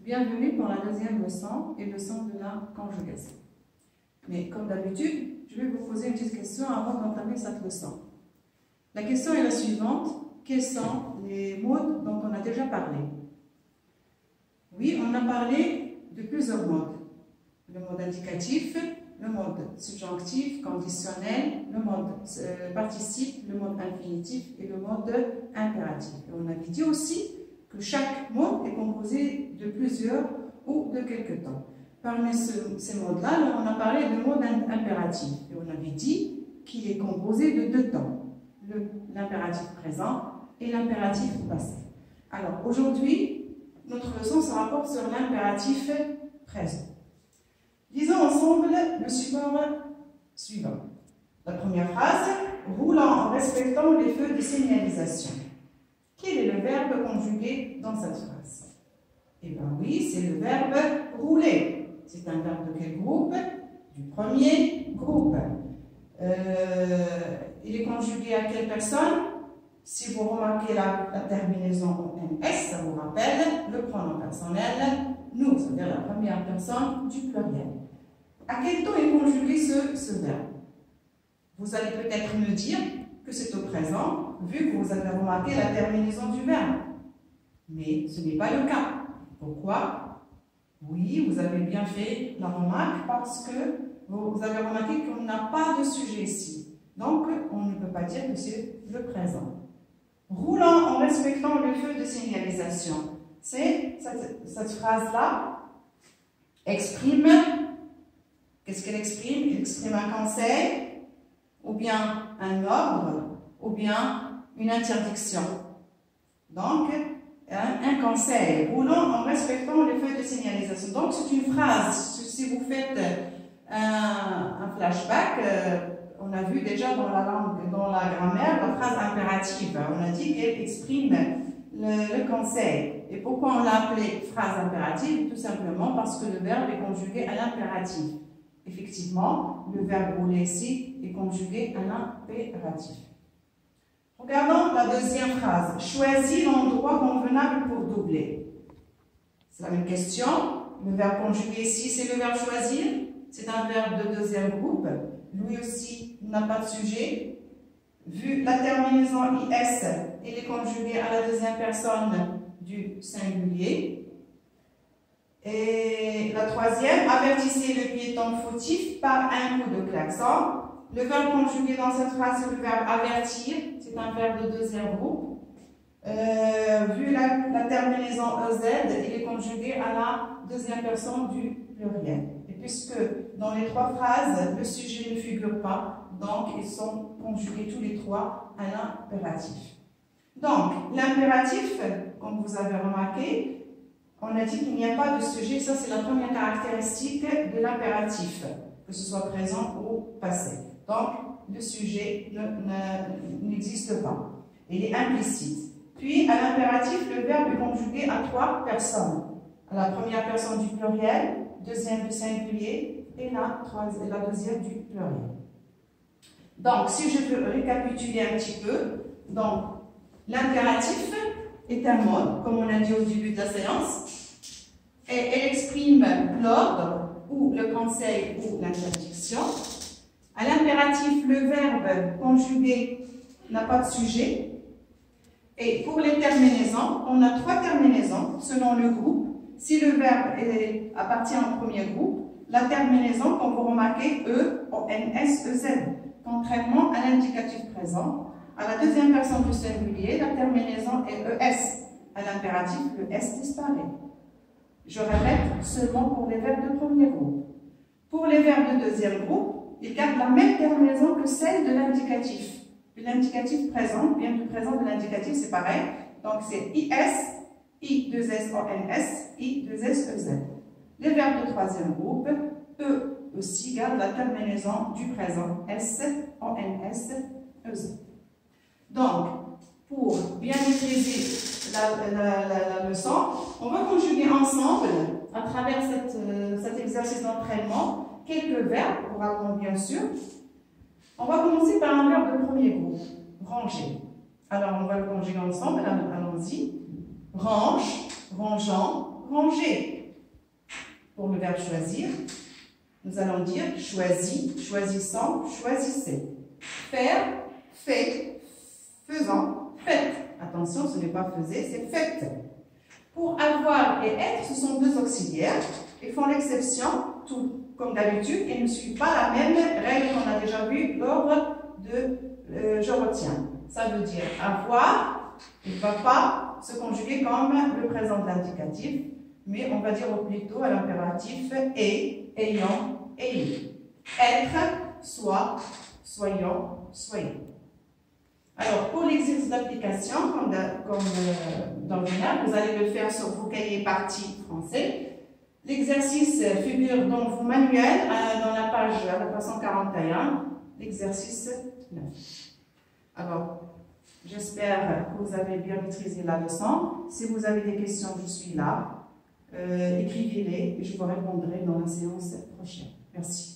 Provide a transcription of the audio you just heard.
Bienvenue pour la deuxième leçon et leçon de la conjugaison. Mais comme d'habitude, je vais vous poser une petite question avant d'entamer cette leçon. La question est la suivante. Quels sont les modes dont on a déjà parlé? Oui, on a parlé de plusieurs modes. Le mode indicatif, le mode subjonctif, conditionnel, le mode participe, le mode infinitif et le mode impératif. Et on avait dit aussi que chaque mode est composé de plusieurs ou de quelques temps. Parmi ces modes-là, on a parlé de mode impératif. Et on avait dit qu'il est composé de deux temps, l'impératif présent et l'impératif passé. Alors aujourd'hui, notre leçon se rapporte sur l'impératif présent. Lisons ensemble le support suivant. La première phrase, roulant en respectant les feux de signalisation. Quel est le verbe conjugué dans cette phrase? Eh bien oui, c'est le verbe rouler. C'est un verbe de quel groupe? Du premier groupe. Il est conjugué à quelle personne? Si vous remarquez la terminaison en NS, ça vous rappelle le pronom personnel nous, c'est-à-dire la première personne du pluriel. À quel temps est conjugué ce verbe? Vous allez peut-être me dire que c'est au présent, vu que vous avez remarqué la terminaison du verbe. Mais ce n'est pas le cas. Pourquoi? Oui, vous avez bien fait la remarque parce que vous avez remarqué qu'on n'a pas de sujet ici. Donc, on ne peut pas dire que c'est le présent. Roulant en respectant le feu de signalisation. C'est cette phrase-là exprime, qu'est-ce qu'elle exprime? Elle exprime un conseil, ou bien un ordre, ou bien une interdiction. Donc, un conseil, roulant en respectant le feu de signalisation. Donc, c'est une phrase, si vous faites un flashback, on a vu déjà dans la langue, dans la grammaire, la phrase impérative. On a dit qu'elle exprime le conseil. Et pourquoi on l'a appelée phrase impérative? Tout simplement parce que le verbe est conjugué à l'impératif. Effectivement, le verbe rouler ici est conjugué à l'impératif. Regardons la deuxième phrase. Choisis l'endroit convenable pour doubler. C'est la même question. Le verbe conjugué ici, c'est le verbe choisir. C'est un verbe de deuxième groupe. Lui aussi n'a pas de sujet. Vu la terminaison IS, il est conjugué à la deuxième personne du singulier. Et la troisième, avertissez le piéton fautif par un coup de klaxon. Le verbe conjugué dans cette phrase, c'est le verbe avertir. C'est un verbe de deuxième groupe. Vu la terminaison EZ, il est conjugué à la deuxième personne du pluriel. Et puisque dans les trois phrases, le sujet ne figure pas, donc ils sont conjugués tous les trois à l'impératif. Donc, l'impératif, comme vous avez remarqué, on a dit qu'il n'y a pas de sujet. Ça, c'est la première caractéristique de l'impératif, que ce soit présent ou passé. Donc, le sujet n'existe pas. Il est implicite. Puis, à l'impératif, le verbe est conjugué à trois personnes. À la première personne du pluriel, deuxième du singulier et la deuxième du pluriel. Donc, si je peux récapituler un petit peu, donc, l'impératif est un mode, comme on a dit au début de la séance, et elle exprime l'ordre ou le conseil ou l'interdiction. À l'impératif, le verbe conjugué n'a pas de sujet. Et pour les terminaisons, on a trois terminaisons selon le groupe. Si le verbe appartient au premier groupe, la terminaison, comme vous remarquez, E, O, N, S, E, Z. Contrairement à l'indicatif présent, à la deuxième personne du singulier, la terminaison est ES. À l'impératif, le S disparaît. Je répète seulement pour les verbes de premier groupe. Pour les verbes de deuxième groupe, ils gardent la même terminaison que celle de l'indicatif. L'indicatif présent, bien du présent de l'indicatif, c'est pareil. Donc c'est IS, I2SONS, I2SEZ. Les verbes de troisième groupe, eux aussi gardent la terminaison du présent, S, ONS, EZ. Donc, pour bien maîtriser la leçon, on va conjuguer ensemble, à travers cet exercice d'entraînement, quelques verbes, oralement bien sûr. On va commencer par un verbe de premier groupe, ranger. Alors, on va le conjuguer ensemble, allons-y. Range, rangeant, ranger. Pour le verbe choisir, nous allons dire choisis, choisissant, choisissez. Faire, fait, faisant, faites. Attention, ce n'est pas faisait, c'est faites. Pour avoir et être, ce sont deux auxiliaires et font l'exception, tout comme d'habitude, et ne suivent pas la même règle qu'on a déjà vue lors de je retiens. Ça veut dire avoir, il ne va pas se conjuguer comme le présent de l'indicatif, mais on va dire plutôt à l'impératif et, ayant, ayez. Être, soit, soyons, soyez. Alors, pour l'exercice d'application, comme dans le verbe, vous allez le faire sur vos cahiers partie français. L'exercice figure dans vos manuels, dans la page 141, l'exercice 9. Alors, j'espère que vous avez bien maîtrisé la leçon. Si vous avez des questions, je suis là. Écrivez-les et je vous répondrai dans la séance prochaine. Merci.